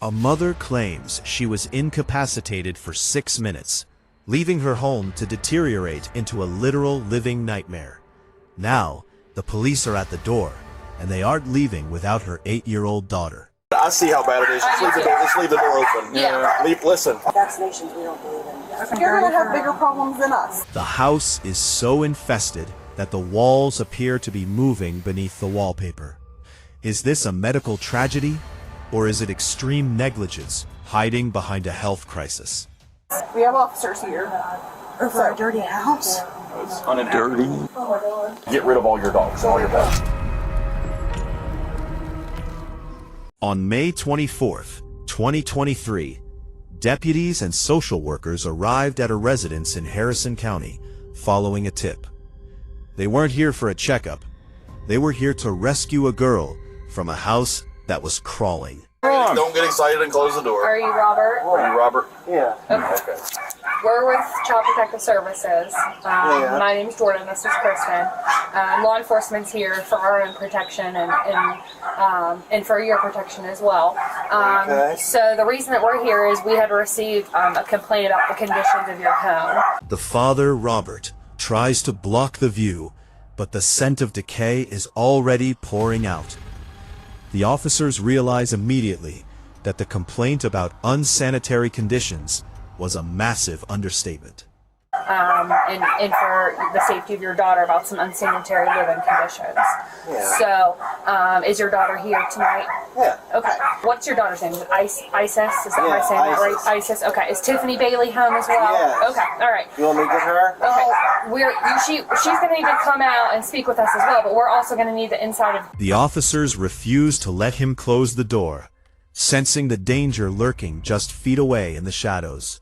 A mother claims she was incapacitated for 6 minutes, leaving her home to deteriorate into a literal living nightmare. Now, the police are at the door, and they aren't leaving without her 8-year-old daughter. I see how bad it is. Just leave the door open. Yeah. Listen. Vaccinations we don't believe in. You're going to have bigger problems than us. The house is so infested that the walls appear to be moving beneath the wallpaper. Is this a medical tragedy, or is it extreme negligence hiding behind a health crisis? We have officers here. Or for a dirty house. It's dirty. Get rid of all your dogs and all your pets. On May 24th, 2023, deputies and social workers arrived at a residence in Harrison County following a tip. They weren't here for a checkup. They were here to rescue a girl from a house that was crawling. Don't get excited and close the door. Are you Robert? Are you Robert? Yeah. Okay. We're with Child Protective Services. My name's Jordan. This is Kristen. Law enforcement's here for our own protection and for your protection as well. So the reason that we're here is we had received a complaint about the conditions of your home. The father, Robert, tries to block the view, but the scent of decay is already pouring out. The officers realize immediately that the complaint about unsanitary conditions was a massive understatement. And for the safety of your daughter about some unsanitary living conditions. Yeah. So, is your daughter here tonight? Yeah. Okay. What's your daughter's name? Is it Isis? Is that Yeah, am I saying that right? Isis. Isis. Okay. Is Tiffany Bailey home as well? Yes. Okay. All right. You want me to get her? Okay. She's going to need to come out and speak with us as well, but we're also going to need the inside of. The officers refuse to let him close the door, sensing the danger lurking just feet away in the shadows.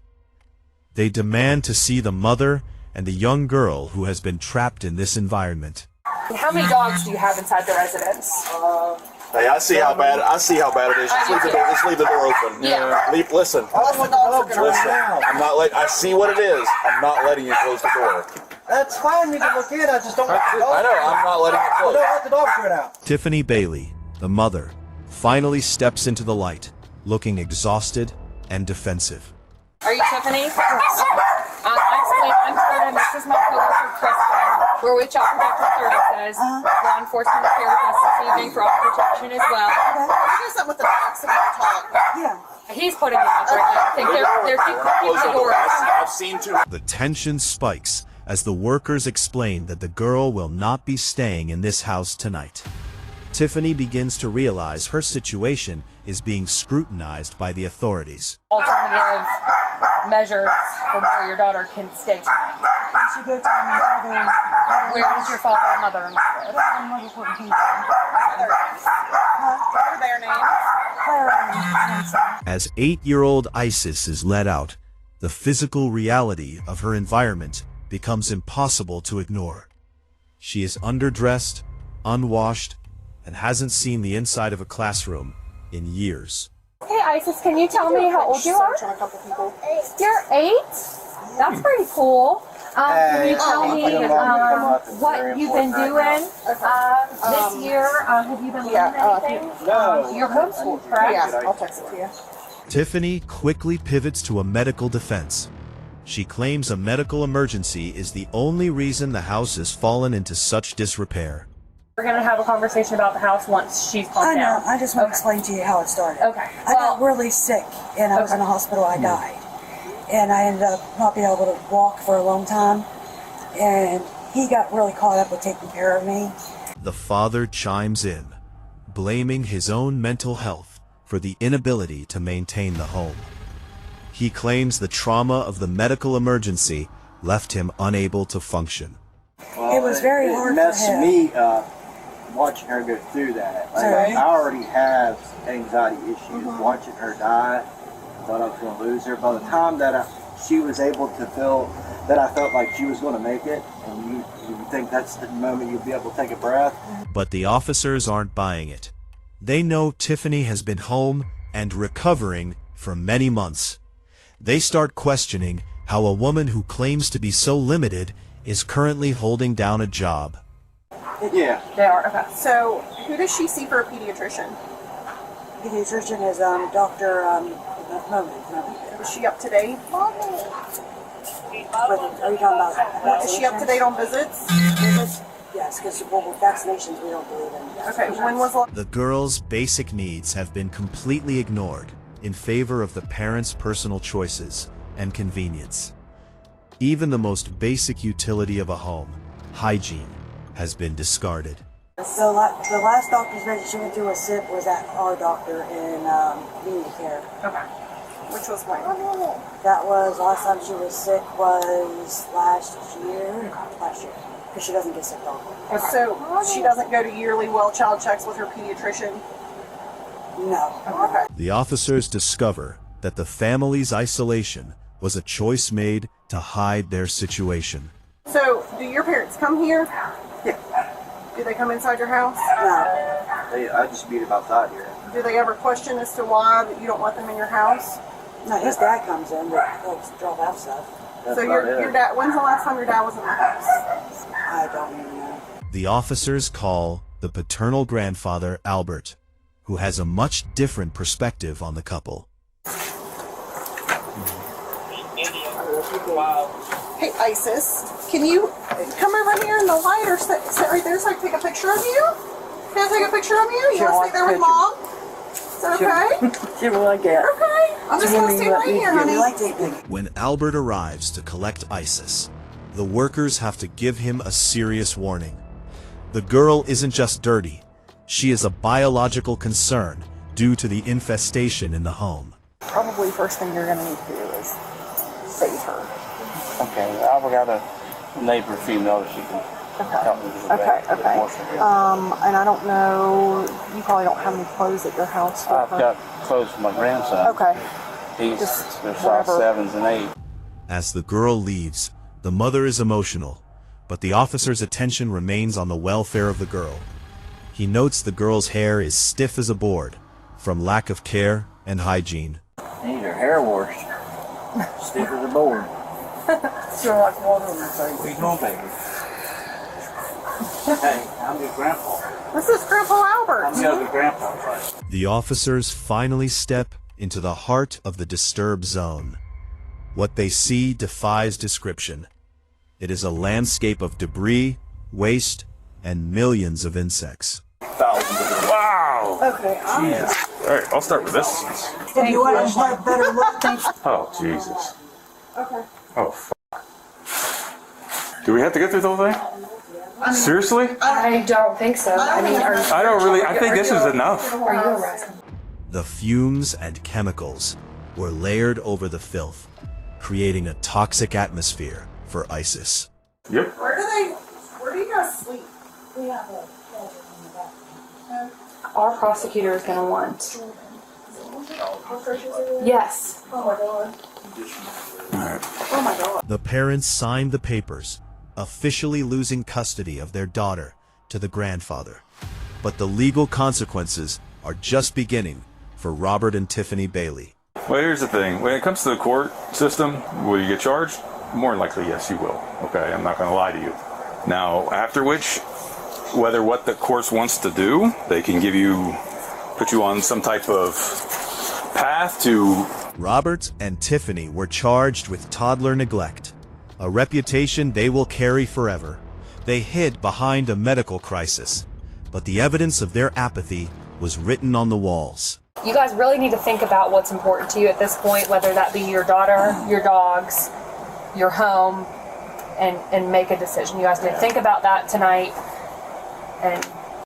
They demand to see the mother and the young girl who has been trapped in this environment. How many dogs do you have inside the residence? Hey, I see how bad it is. Just leave the door open. Yeah. Listen. I'm not letting. I see what it is. I'm not letting you close the door. That's fine, we can look in, I just don't want the dogs. I know. I'm not letting it I close. don't want the dogs run out. Tiffany Bailey, the mother, finally steps into the light, looking exhausted and defensive. Are you Tiffany? I'm Jordan. This is my coworker, Kristen. We're with Child Protective Services. Law enforcement is here with us this evening for our protection as well. You guys up with the accident talk. Yeah. He's putting it up right now. I think they're keeping the doors. I've seen too. The tension spikes as the workers explain that the girl will not be staying in this house tonight. Tiffany begins to realize her situation is being scrutinized by the authorities. Alternative measures for where your daughter can stay tonight. She go to my mother. Where is your father and mother-in-law? What are their names? As 8-year-old Isis is let out, the physical reality of her environment becomes impossible to ignore. She is underdressed, unwashed, and hasn't seen the inside of a classroom in years. Hey Isis, can you tell me how old you are? A couple people. You're 8? That's pretty cool. Can you tell me what you've been doing this year? Have you been learning anything? No. You're homeschooled, correct? Yeah, I'll text it to you. Tiffany quickly pivots to a medical defense. She claims a medical emergency is the only reason the house has fallen into such disrepair. We're going to have a conversation about the house once she's calmed I know, down. I just want to explain to you how it started. Okay. I got really sick and I was in the hospital, I died. And I ended up not being able to walk for a long time. And he got really caught up with taking care of me. The father chimes in, blaming his own mental health for the inability to maintain the home. He claims the trauma of the medical emergency left him unable to function. It was very hard It messed for him. me up watching her go through that. Like, Sorry? I already have anxiety issues. Watching her die, I thought I was going to lose her. By the time that she was able to feel that I felt like she was going to make it, and you think that's the moment you'll be able to take a breath. But the officers aren't buying it. They know Tiffany has been home and recovering for many months. They start questioning how a woman who claims to be so limited is currently holding down a job. Yeah. They are, okay. So, who does she see for a pediatrician? pediatrician is Dr. Moment. Is she up to date? Are you talking about Is she up to date on visits? vaccinations? Yes, because with vaccinations we don't believe in. Okay, when was the The girl's basic needs have been completely ignored in favor of the parents' personal choices and convenience. Even the most basic utility of a home, hygiene, has been discarded. So the last doctor's visit she went to a SIP was at our doctor in community care. Okay. Which was when? That was, last time she was sick was last year, because she doesn't get sick often. So she doesn't go to yearly well child checks with her pediatrician? No. Okay. The officers discover that the family's isolation was a choice made to hide their situation. So, do your parents come here? Yeah. Do they come inside your house? No. I just meet him outside here. Do they ever question as to why that you don't let them in your house? No, his dad comes in, but he'll drop off stuff. That's So your dad, when's the last time your dad was in the house? I don't even know. The officers call the paternal grandfather Albert, who has a much different perspective on the couple. Hey, Isis, can you come over here in the light or sit right there so I can take a picture of you? Can I take a picture of you? You want to stay there with Mom? Is that okay? She will like it. Okay. I'm just going to stay right here, honey. When Albert arrives to collect Isis, the workers have to give him a serious warning. The girl isn't just dirty, she is a biological concern due to the infestation in the home. Probably first thing you're going to need to do is save her. Okay, I've got a neighbor female that she can help me with that. Okay. And I don't know, you probably don't have any clothes at your house for I've her. got clothes for my grandson. Okay. He's Just their size whatever. 7s and 8. As the girl leaves, the mother is emotional, but the officer's attention remains on the welfare of the girl. He notes the girl's hair is stiff as a board, from lack of care and hygiene. Need her hair washed. Stiff as a board. Feel like water on her face. What you doing, baby? Hey, I'm your grandpa. This is Grandpa Albert. I'm your grandpa, right? The officers finally step into the heart of the disturbed zone. What they see defies description. It is a landscape of debris, waste, and millions of insects. Thousands of them. Wow. Okay. All right, I'll start with this. If you want to have better look, Oh, Jesus. Okay. Oh, do we have to get through the whole thing? Seriously? I don't think so. I mean, I don't really, I think this is enough. are you arrested? The fumes and chemicals were layered over the filth, creating a toxic atmosphere for ISIS. Yep. Where do you guys sleep? we have a closet in the back. Our prosecutor is going to want. Yes. Oh my god. The parents signed the papers, officially losing custody of their daughter to the grandfather. But the legal consequences are just beginning for Robert and Tiffany Bailey. Well, here's the thing. When it comes to the court system, will you get charged? More than likely, yes, you will. Okay, I'm not going to lie to you. Now, after which, whether what the courts wants to do, they can put you on some type of path to... Robert and Tiffany were charged with toddler neglect, a reputation they will carry forever. They hid behind a medical crisis, but the evidence of their apathy was written on the walls. You guys really need to think about what's important to you at this point, whether that be your daughter, your dogs, your home, and make a decision. You guys need to think about that tonight and